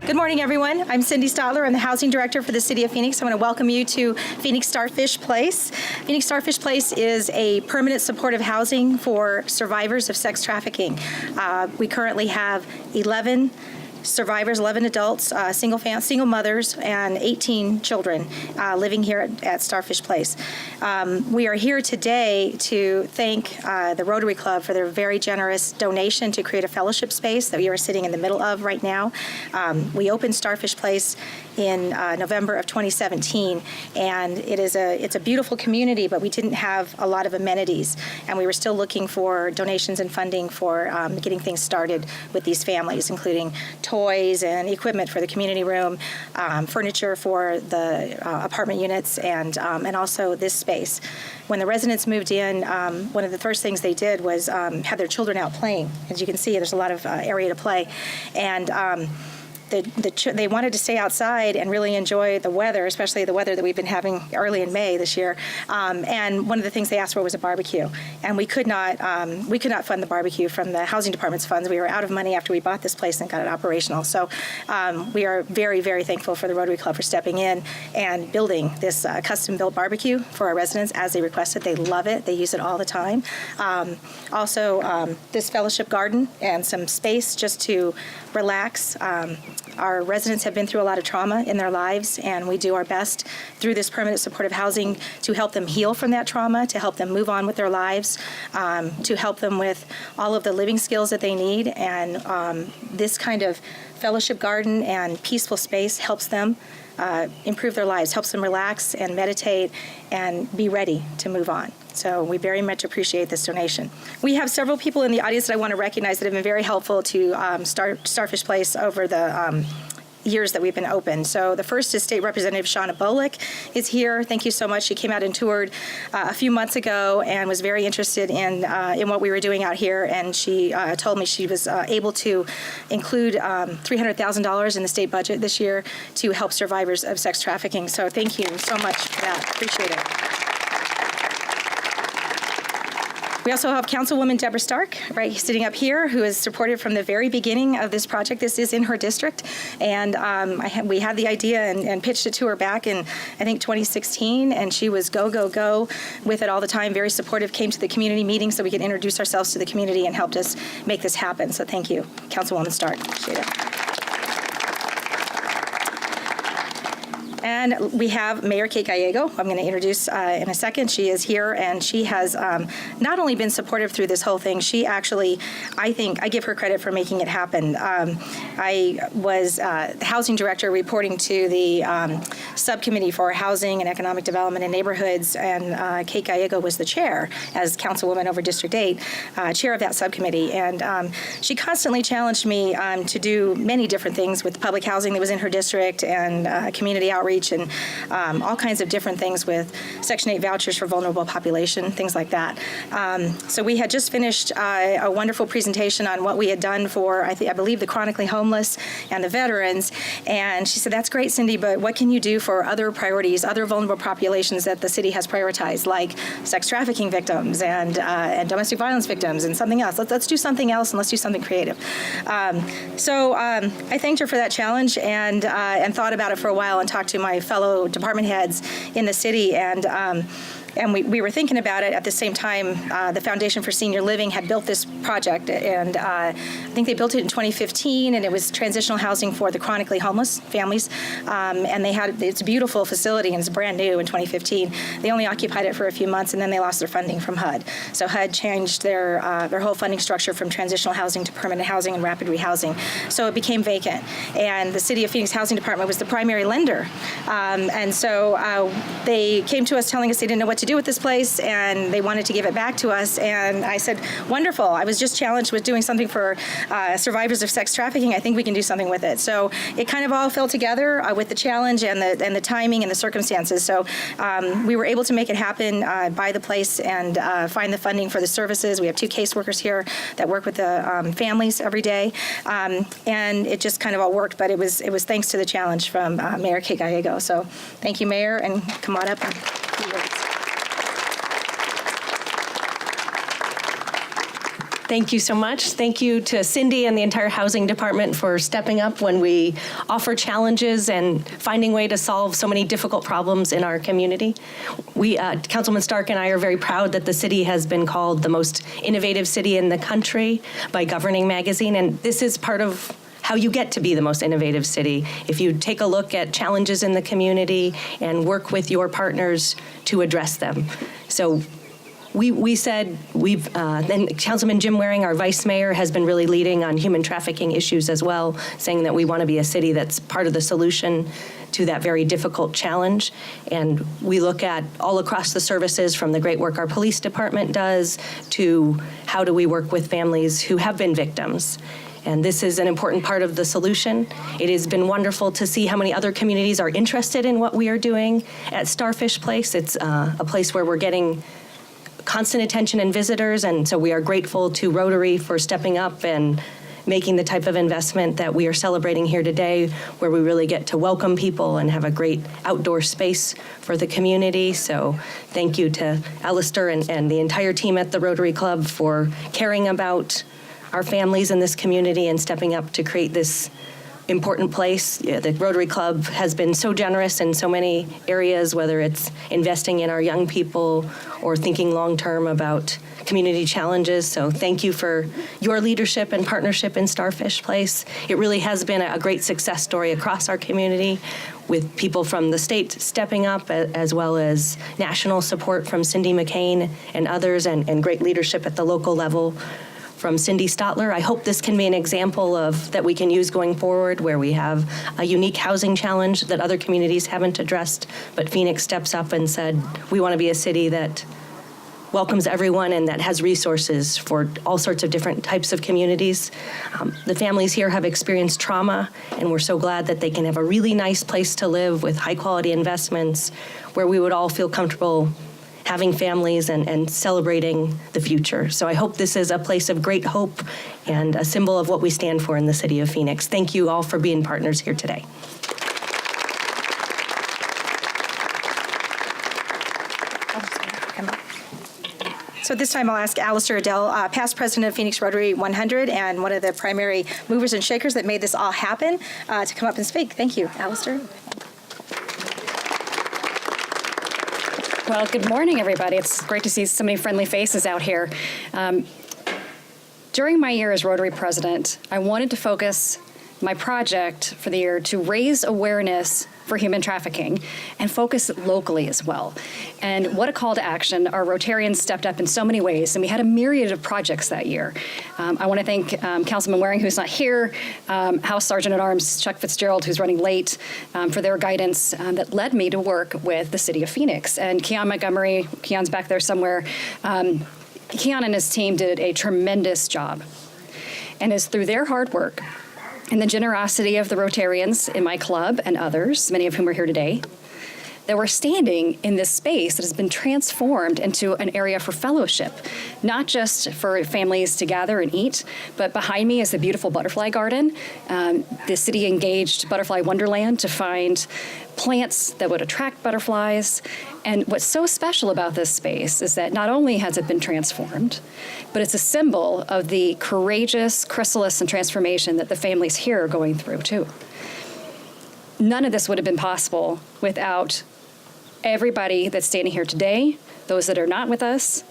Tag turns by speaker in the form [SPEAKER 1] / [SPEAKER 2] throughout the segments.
[SPEAKER 1] Good morning, everyone. I'm Cindy Stadler. I'm the Housing Director for the City of Phoenix. I want to welcome you to Phoenix Starfish Place. Phoenix Starfish Place is a permanent supportive housing for survivors of sex trafficking. We currently have 11 survivors, 11 adults, single mothers, and 18 children living here at Starfish Place. We are here today to thank the Rotary Club for their very generous donation to create a fellowship space that we are sitting in the middle of right now. We opened Starfish Place in November of 2017, and it's a beautiful community, but we didn't have a lot of amenities, and we were still looking for donations and funding for getting things started with these families, including toys and equipment for the community room, furniture for the apartment units, and also this space. When the residents moved in, one of the first things they did was have their children out playing. As you can see, there's a lot of area to play, and they wanted to stay outside and really enjoy the weather, especially the weather that we've been having early in May this year. And one of the things they asked for was a barbecue, and we could not fund the barbecue from the housing department's funds. We were out of money after we bought this place and got it operational. So we are very, very thankful for the Rotary Club for stepping in and building this custom-built barbecue for our residents as they requested. They love it. They use it all the time. Also, this fellowship garden and some space just to relax. Our residents have been through a lot of trauma in their lives, and we do our best through this permanent supportive housing to help them heal from that trauma, to help them move on with their lives, to help them with all of the living skills that they need. And this kind of fellowship garden and peaceful space helps them improve their lives, helps them relax and meditate and be ready to move on. So we very much appreciate this donation. We have several people in the audience that I want to recognize that have been very helpful to Starfish Place over the years that we've been open. So the first is State Representative Shauna Bolick is here. Thank you so much. She came out and toured a few months ago and was very interested in what we were doing out here, and she told me she was able to include $300,000 in the state budget this year to help survivors of sex trafficking. So thank you so much for that. Appreciate it. We also have Councilwoman Deborah Stark, right, sitting up here, who has supported from the very beginning of this project. This is in her district, and we had the idea and pitched it to her back in, I think, 2016, and she was go, go, go with it all the time, very supportive, came to the community meetings so we could introduce ourselves to the community and helped us make this happen. So thank you, Councilwoman Stark. Appreciate it. And we have Mayor Kate Gallego, I'm going to introduce in a second. She is here, and she has not only been supportive through this whole thing, she actually, I give her credit for making it happen. I was the housing director reporting to the subcommittee for housing and economic development in neighborhoods, and Kate Gallego was the chair as councilwoman over District 8, chair of that subcommittee. And she constantly challenged me to do many different things with public housing that was in her district and community outreach and all kinds of different things with Section 8 vouchers for vulnerable population, things like that. So we had just finished a wonderful presentation on what we had done for, I believe, the chronically homeless and the veterans. And she said, that's great, Cindy, but what can you do for other priorities, other vulnerable populations that the city has prioritized, like sex trafficking victims and domestic violence victims and something else? Let's do something else, and let's do something creative. So I thanked her for that challenge and thought about it for a while and talked to my fellow department heads in the city, and we were thinking about it at the same time. The Foundation for Senior Living had built this project, and I think they built it in 2015, and it was transitional housing for the chronically homeless families. And it's a beautiful facility, and it's brand new in 2015. They only occupied it for a few months, and then they lost their funding from HUD. So HUD changed their whole funding structure from transitional housing to permanent housing and rapid rehousing. So it became vacant, and the City of Phoenix Housing Department was the primary lender. And so they came to us telling us they didn't know what to do with this place, and they wanted to give it back to us. And I said, wonderful. I was just challenged with doing something for survivors of sex trafficking. I think we can do something with it. So it kind of all fell together with the challenge and the timing and the circumstances. So we were able to make it happen, buy the place, and find the funding for the services. We have 2 caseworkers here that work with the families every day, and it just kind of all worked. But it was thanks to the challenge from Mayor Kate Gallego. So thank you, Mayor, and come on up and few words.
[SPEAKER 2] Thank you so much. Thank you to Cindy and the entire housing department for stepping up when we offer challenges and finding a way to solve so many difficult problems in our community. Councilman Stark and I are very proud that the city has been called the most innovative city in the country by Governing Magazine, and this is part of how you get to be the most innovative city. If you take a look at challenges in the community and work with your partners to address them. So we said then Councilman Jim Waring, our vice mayor, has been really leading on human trafficking issues as well, saying that we want to be a city that's part of the solution to that very difficult challenge. And we look at all across the services, from the great work our police department does to how do we work with families who have been victims. And this is an important part of the solution. It has been wonderful to see how many other communities are interested in what we are doing at Starfish Place. It's a place where we're getting constant attention and visitors, and so we are grateful to Rotary for stepping up and making the type of investment that we are celebrating here today, where we really get to welcome people and have a great outdoor space for the community. So thank you to Alistair and the entire team at the Rotary Club for caring about our families in this community and stepping up to create this important place. The Rotary Club has been so generous in so many areas, whether it's investing in our young people or thinking long-term about community challenges. So thank you for your leadership and partnership in Starfish Place. It really has been a great success story across our community, with people from the state stepping up, as well as national support from Cindy McCain and others, and great leadership at the local level from Cindy Stotler. I hope this can be an example of that we can use going forward, where we have a unique housing challenge that other communities haven't addressed, but Phoenix steps up and said, we want to be a city that welcomes everyone and that has resources for all sorts of different types of communities. The families here have experienced trauma, and we're so glad that they can have a really nice place to live with high-quality investments where we would all feel comfortable having families and celebrating the future. So I hope this is a place of great hope and a symbol of what we stand for in the city of Phoenix. Thank you all for being partners here today.
[SPEAKER 1] So at this time, I'll ask Alistair Adele, past president of Phoenix Rotary 100 and one of the primary movers and shakers that made this all happen, to come up and speak. Thank you, Alistair.
[SPEAKER 3] Well, good morning, everybody. It's great to see so many friendly faces out here. During my year as Rotary president, I wanted to focus my project for the year to raise awareness for human trafficking and focus locally as well. And what a call to action. Our Rotarians stepped up in so many ways, and we had a myriad of projects that year. I want to thank Councilman Waring, who's not here, House Sergeant at Arms Chuck Fitzgerald, who's running late, for their guidance that led me to work with the City of Phoenix. And Keon Montgomery, Keon's back there somewhere, Keon and his team did a tremendous job. And it's through their hard work and the generosity of the Rotarians in my club and others, many of whom are here today, that we're standing in this space that has been transformed into an area for fellowship, not just for families to gather and eat, but behind me is the beautiful butterfly garden. The city engaged Butterfly Wonderland to find plants that would attract butterflies. And what's so special about this space is that not only has it been transformed, but it's a symbol of the courageous chrysalis and transformation that the families here are going through too. None of this would have been possible without everybody that's standing here today, those that are not with us,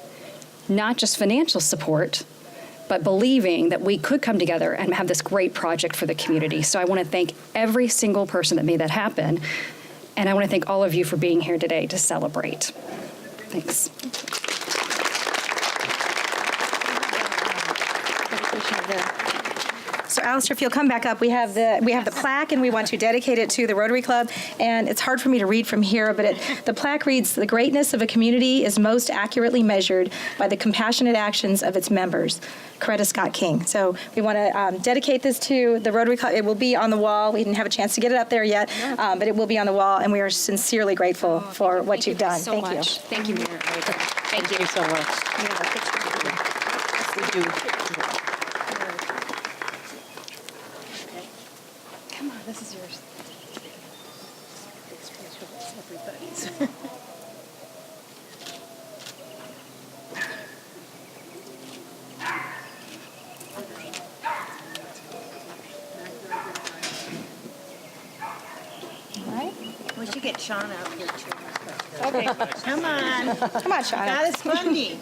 [SPEAKER 3] not just financial support, but believing that we could come together and have this great project for the community. So I want to thank every single person that made that happen. And I want to thank all of you for being here today to celebrate. Thanks.
[SPEAKER 1] So Alistair, if you'll come back up, we have the plaque, and we want to dedicate it to the Rotary Club. And it's hard for me to read from here, but the plaque reads, "The greatness of a community is most accurately measured by the compassionate actions of its members." Coretta Scott King. So we want to dedicate this to the Rotary Club. It will be on the wall. We didn't have a chance to get it up there yet, but it will be on the wall, and we are sincerely grateful for what you've done.
[SPEAKER 3] Thank you. Thank you, Mayor. Thank you so much.
[SPEAKER 4] We do.
[SPEAKER 3] Come on, this is yours.
[SPEAKER 4] Everybody's. Shauna up here too.
[SPEAKER 1] Okay.
[SPEAKER 4] Come on.
[SPEAKER 1] Come on, Shauna.
[SPEAKER 4] That is funny.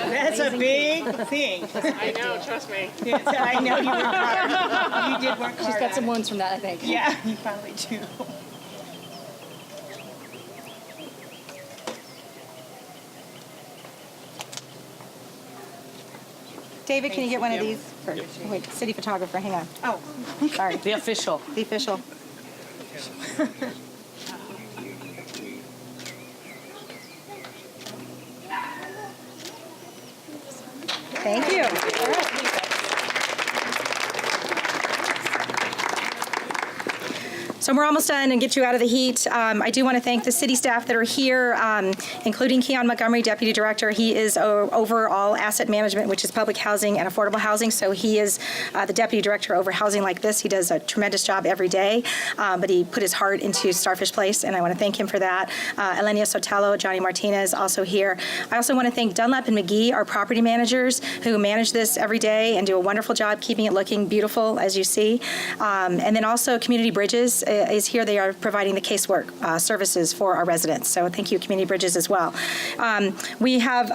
[SPEAKER 4] That's a big thing.
[SPEAKER 5] I know, trust me.
[SPEAKER 4] Yes, I know you worked hard. You did work hard.
[SPEAKER 3] She's got some
[SPEAKER 4] on it.
[SPEAKER 3] wounds from that, I think.
[SPEAKER 4] Yeah, you probably do.
[SPEAKER 1] David, can you get one of these? Wait, city photographer, hang on.
[SPEAKER 4] Oh,
[SPEAKER 1] Sorry,
[SPEAKER 6] The official.
[SPEAKER 1] the official. Thank you. All right. So we're almost done and get you out of the heat. I do want to thank the city staff that are here, including Keon Montgomery, Deputy Director. He is over all asset management, which is public housing and affordable housing. So he is the Deputy Director over housing like this. He does a tremendous job every day, but he put his heart into Starfish Place, and I want to thank him for that. Elenia Sotelo, Johnny Martinez, also here. I also want to thank Dunlap and McGee, our property managers, who manage this every day and do a wonderful job keeping it looking beautiful, as you see. And then also Community Bridges is here. They are providing the casework services for our residents. So thank you, Community Bridges, as well. We have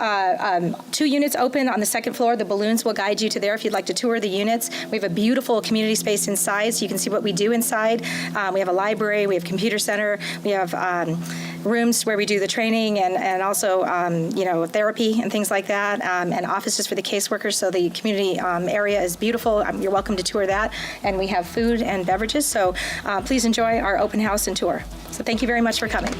[SPEAKER 1] 2 units open on the second floor. The balloons will guide you to there if you'd like to tour the units. We have a beautiful community space inside, so you can see what we do inside. We have a library. We have computer center. We have rooms where we do the training and also, therapy and things like that, and offices for the caseworkers. So the community area is beautiful. You're welcome to tour that. And we have food and beverages. So please enjoy our open house and tour. So thank you very much for coming.